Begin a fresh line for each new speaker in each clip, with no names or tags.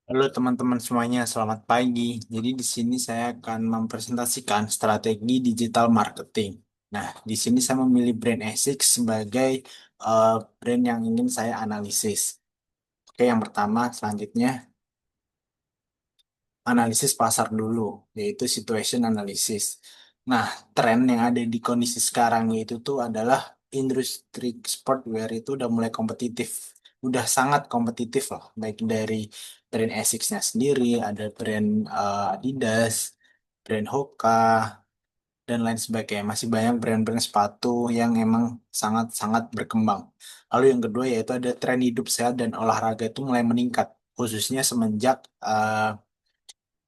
Halo teman-teman semuanya, selamat pagi. Jadi di sini saya akan mempresentasikan strategi digital marketing. Nah, di sini saya memilih brand Asics sebagai eh, brand yang ingin saya analisis. Oke, yang pertama selanjutnya analisis pasar dulu, yaitu situation analysis. Nah, tren yang ada di kondisi sekarang yaitu tuh adalah industri sportwear itu udah mulai kompetitif. Udah sangat kompetitif lah, baik dari brand Asics-nya sendiri, ada brand Adidas, brand Hoka, dan lain sebagainya. Masih banyak brand-brand sepatu yang emang sangat-sangat berkembang. Lalu yang kedua yaitu ada tren hidup sehat dan olahraga itu mulai meningkat, khususnya semenjak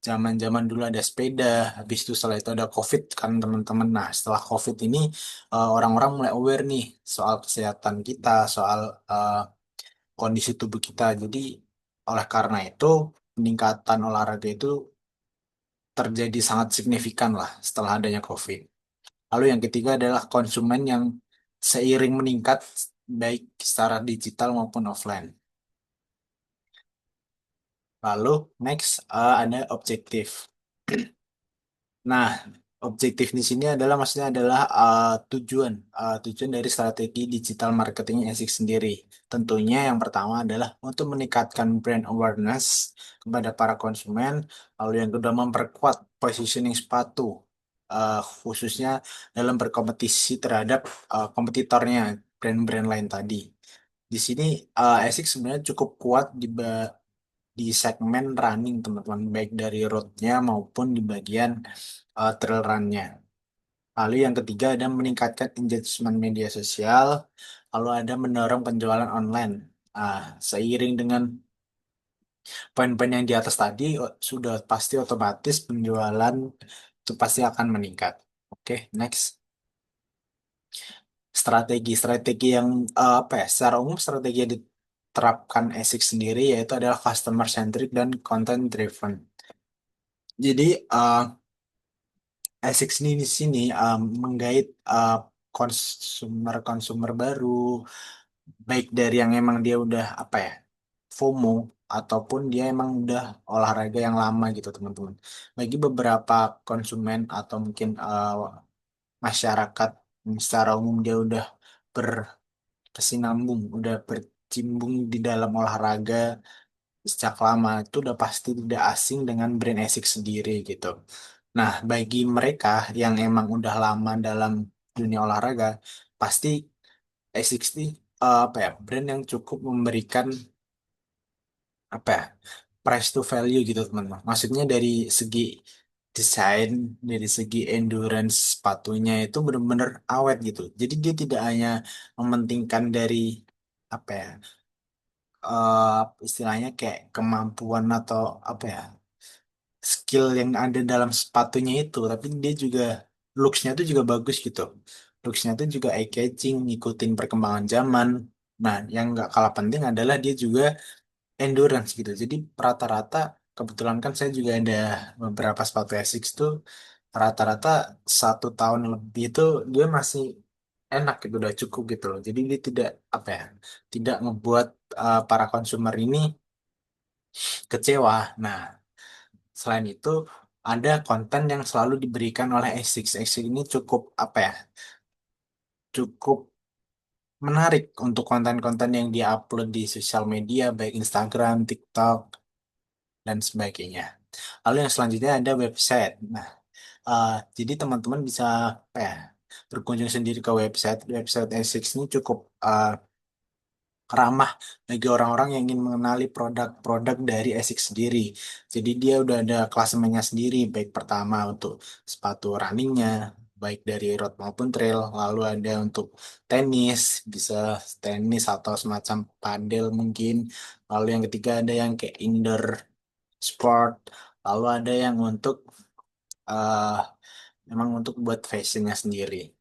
zaman-zaman dulu ada sepeda, habis itu setelah itu ada COVID kan teman-teman. Nah, setelah COVID ini orang-orang mulai aware nih soal kesehatan kita, soal eh, kondisi tubuh kita. Jadi oleh karena itu peningkatan olahraga itu terjadi sangat signifikan lah setelah adanya COVID. Lalu yang ketiga adalah konsumen yang seiring meningkat baik secara digital maupun offline. Lalu next ada objektif. Nah, objektif di sini adalah maksudnya adalah tujuan dari strategi digital marketing ASIC sendiri. Tentunya yang pertama adalah untuk meningkatkan brand awareness kepada para konsumen, lalu yang kedua memperkuat positioning sepatu, khususnya dalam berkompetisi terhadap kompetitornya brand-brand lain tadi. Di sini ASIC sebenarnya cukup kuat di segmen running teman-teman, baik dari roadnya maupun di bagian trail run-nya. Lalu yang ketiga ada meningkatkan engagement media sosial, lalu ada mendorong penjualan online. Seiring dengan poin-poin yang di atas tadi, sudah pasti otomatis penjualan itu pasti akan meningkat. Oke, next. Strategi yang apa ya? Secara umum strategi yang diterapkan ASIC sendiri yaitu adalah customer centric dan content driven. Jadi ASICS ini di sini menggait konsumer-konsumer baru, baik dari yang emang dia udah apa ya FOMO ataupun dia emang udah olahraga yang lama gitu teman-teman. Bagi beberapa konsumen atau mungkin masyarakat secara umum dia udah berkesinambung, udah bercimbung di dalam olahraga sejak lama itu udah pasti tidak asing dengan brand ASICS sendiri gitu. Nah, bagi mereka yang emang udah lama dalam dunia olahraga, pasti A60 apa ya, brand yang cukup memberikan apa ya, price to value gitu teman-teman. Maksudnya dari segi desain, dari segi endurance sepatunya itu benar-benar awet gitu. Jadi dia tidak hanya mementingkan dari apa ya, istilahnya kayak kemampuan atau apa ya, skill yang ada dalam sepatunya itu, tapi dia juga looks-nya tuh juga bagus gitu. Looks-nya tuh juga eye-catching, ngikutin perkembangan zaman. Nah, yang nggak kalah penting adalah dia juga endurance gitu. Jadi rata-rata, kebetulan kan saya juga ada beberapa sepatu Asics tuh, rata-rata 1 tahun lebih itu dia masih enak gitu, udah cukup gitu loh. Jadi dia tidak apa ya, tidak ngebuat para konsumer ini kecewa. Nah, selain itu, ada konten yang selalu diberikan oleh Asics. Asics ini cukup apa ya? Cukup menarik untuk konten-konten yang dia-upload di sosial media, baik Instagram, TikTok, dan sebagainya. Lalu yang selanjutnya ada website. Nah, jadi teman-teman bisa apa ya? Berkunjung sendiri ke website Asics ini cukup ramah bagi orang-orang yang ingin mengenali produk-produk dari ASICS sendiri. Jadi dia udah ada klasemennya sendiri, baik pertama untuk sepatu runningnya, baik dari road maupun trail, lalu ada untuk tenis, bisa tenis atau semacam padel mungkin, lalu yang ketiga ada yang kayak indoor sport, lalu ada yang untuk eh memang untuk buat fashionnya sendiri.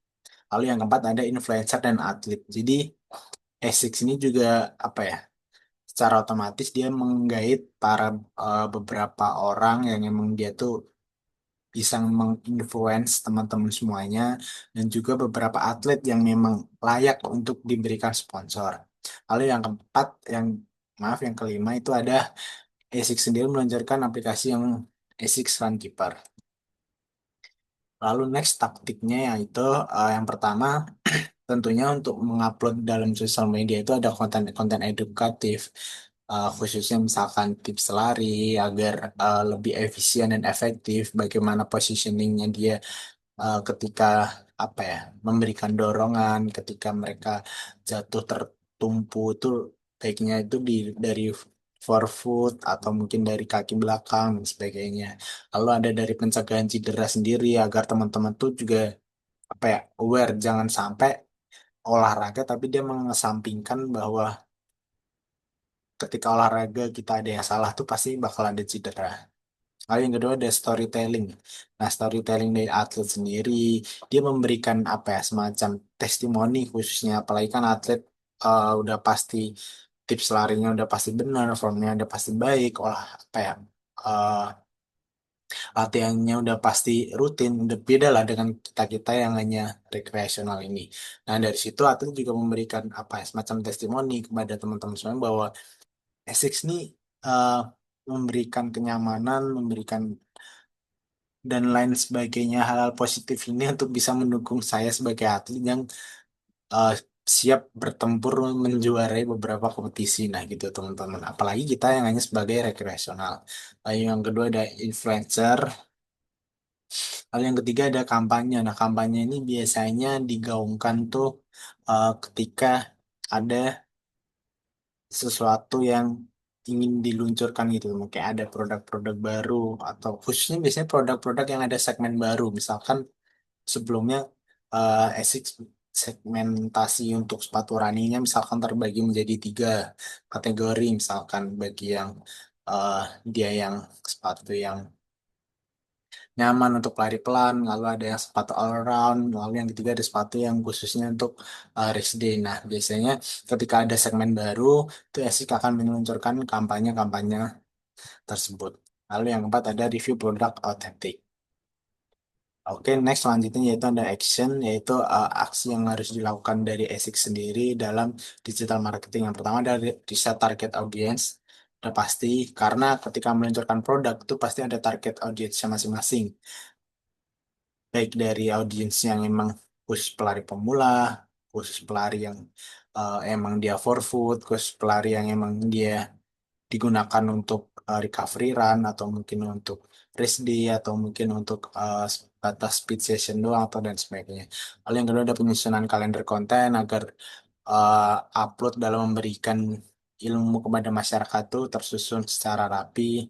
Lalu yang keempat ada influencer dan atlet. Jadi ASICS ini juga apa ya? Secara otomatis dia menggait para beberapa orang yang emang dia tuh bisa menginfluence teman-teman semuanya dan juga beberapa atlet yang memang layak untuk diberikan sponsor. Lalu yang keempat, yang maaf yang kelima itu ada ASICS sendiri meluncurkan aplikasi yang ASICS Runkeeper. Lalu next taktiknya yaitu yang pertama tentunya untuk mengupload dalam sosial media itu ada konten-konten edukatif, khususnya misalkan tips lari agar lebih efisien dan efektif, bagaimana positioningnya dia ketika apa ya memberikan dorongan ketika mereka jatuh tertumpu itu baiknya itu dari forefoot atau mungkin dari kaki belakang dan sebagainya. Lalu ada dari pencegahan cedera sendiri agar teman-teman tuh juga apa ya aware jangan sampai olahraga tapi dia mengesampingkan bahwa ketika olahraga kita ada yang salah tuh pasti bakal ada cedera. Lalu yang kedua ada storytelling. Nah, storytelling dari atlet sendiri, dia memberikan apa ya, semacam testimoni khususnya, apalagi kan atlet udah pasti tips larinya udah pasti benar, formnya udah pasti baik, olah apa ya, eh, latihannya udah pasti rutin, udah beda lah dengan kita-kita yang hanya rekreasional ini. Nah, dari situ atlet juga memberikan apa ya, semacam testimoni kepada teman-teman semua bahwa Essex ini eh, memberikan kenyamanan, memberikan dan lain sebagainya hal-hal positif ini untuk bisa mendukung saya sebagai atlet yang eh, siap bertempur menjuarai beberapa kompetisi. Nah gitu teman-teman. Apalagi kita yang hanya sebagai rekreasional. Lalu yang kedua ada influencer. Lalu yang ketiga ada kampanye. Nah kampanye ini biasanya digaungkan tuh ketika ada sesuatu yang ingin diluncurkan gitu. Kayak ada produk-produk baru atau khususnya biasanya produk-produk yang ada segmen baru. Misalkan sebelumnya ASICS segmentasi untuk sepatu running-nya misalkan terbagi menjadi tiga kategori, misalkan bagi yang eh, dia yang sepatu yang nyaman untuk lari pelan, lalu ada yang sepatu all round, lalu yang ketiga ada sepatu yang khususnya untuk race day. Nah, biasanya ketika ada segmen baru, itu ASICS akan meluncurkan kampanye-kampanye tersebut. Lalu yang keempat ada review produk autentik. Oke, next selanjutnya yaitu ada action, yaitu aksi yang harus dilakukan dari ASICS sendiri dalam digital marketing. Yang pertama dari riset target audience, udah pasti karena ketika meluncurkan produk itu pasti ada target audience masing-masing, baik dari audiens yang emang khusus pelari pemula, khusus pelari yang emang dia forefoot, khusus pelari yang emang dia digunakan untuk recovery run atau mungkin untuk race day atau mungkin untuk batas speed session doang atau dan sebagainya. Lalu yang kedua ada penyusunan kalender konten agar upload dalam memberikan ilmu kepada masyarakat itu tersusun secara rapi.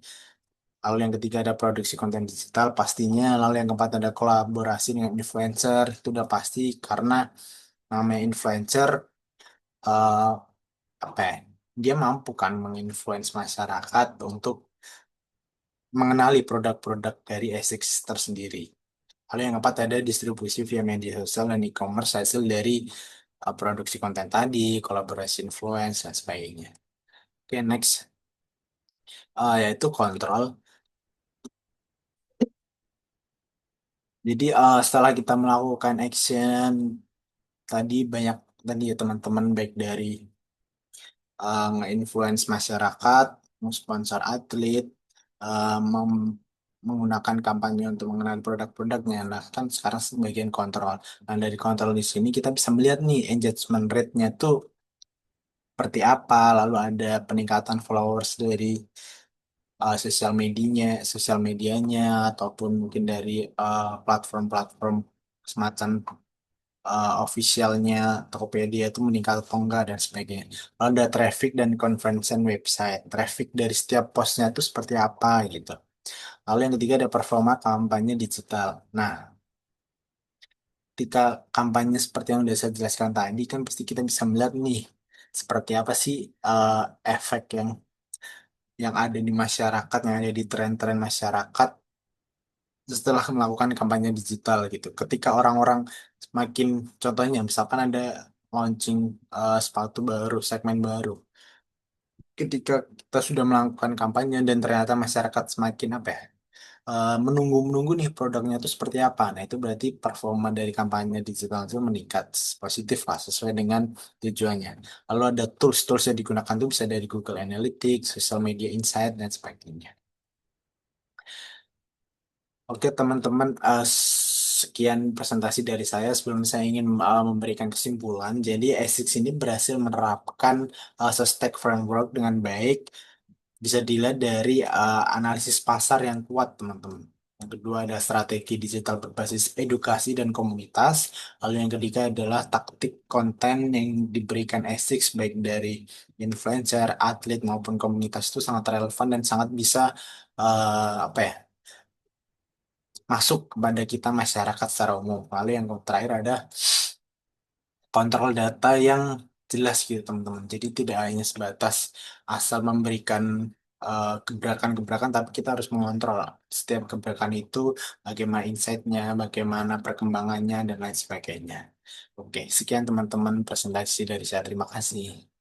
Lalu yang ketiga ada produksi konten digital pastinya. Lalu yang keempat ada kolaborasi dengan influencer. Itu udah pasti karena namanya influencer eh, apa ya, dia mampu kan menginfluence masyarakat untuk mengenali produk-produk dari Essex tersendiri. Lalu yang keempat ada distribusi via media sosial dan e-commerce hasil dari produksi konten tadi, kolaborasi influence, dan sebagainya. Oke, next. Yaitu kontrol. Jadi setelah kita melakukan action, tadi banyak tadi ya teman-teman baik dari nge-influence masyarakat, sponsor atlet, menggunakan kampanye untuk mengenal produk-produknya. Nah, kan sekarang sebagian kontrol. Nah, dari kontrol di sini kita bisa melihat nih engagement rate-nya tuh seperti apa, lalu ada peningkatan followers dari sosial medianya, ataupun mungkin dari platform-platform semacam officialnya Tokopedia itu meningkat atau enggak dan sebagainya. Lalu ada traffic dan conversion website. Traffic dari setiap postnya itu seperti apa gitu. Lalu yang ketiga ada performa kampanye digital. Nah, ketika kampanye seperti yang sudah saya jelaskan tadi kan pasti kita bisa melihat nih seperti apa sih eh, efek yang ada di masyarakat, yang ada di tren-tren masyarakat setelah melakukan kampanye digital gitu. Ketika orang-orang semakin, contohnya misalkan ada launching sepatu baru, segmen baru. Ketika kita sudah melakukan kampanye dan ternyata masyarakat semakin apa ya, menunggu-menunggu nih produknya itu seperti apa. Nah, itu berarti performa dari kampanye digital itu meningkat positif lah sesuai dengan tujuannya. Lalu ada tools-tools yang digunakan tuh bisa dari Google Analytics, Social Media Insight, dan sebagainya. Oke, teman-teman, sekian presentasi dari saya. Sebelum saya ingin memberikan kesimpulan, jadi ASICS ini berhasil menerapkan Stack Framework dengan baik. Bisa dilihat dari analisis pasar yang kuat, teman-teman. Yang kedua ada strategi digital berbasis edukasi dan komunitas. Lalu yang ketiga adalah taktik konten yang diberikan ASICS baik dari influencer, atlet maupun komunitas itu sangat relevan dan sangat bisa apa ya, masuk kepada kita masyarakat secara umum. Lalu yang terakhir ada kontrol data yang jelas gitu teman-teman. Jadi tidak hanya sebatas asal memberikan gebrakan-gebrakan, tapi kita harus mengontrol setiap gebrakan itu, bagaimana insight-nya, bagaimana perkembangannya, dan lain sebagainya. Oke, sekian teman-teman presentasi dari saya. Terima kasih.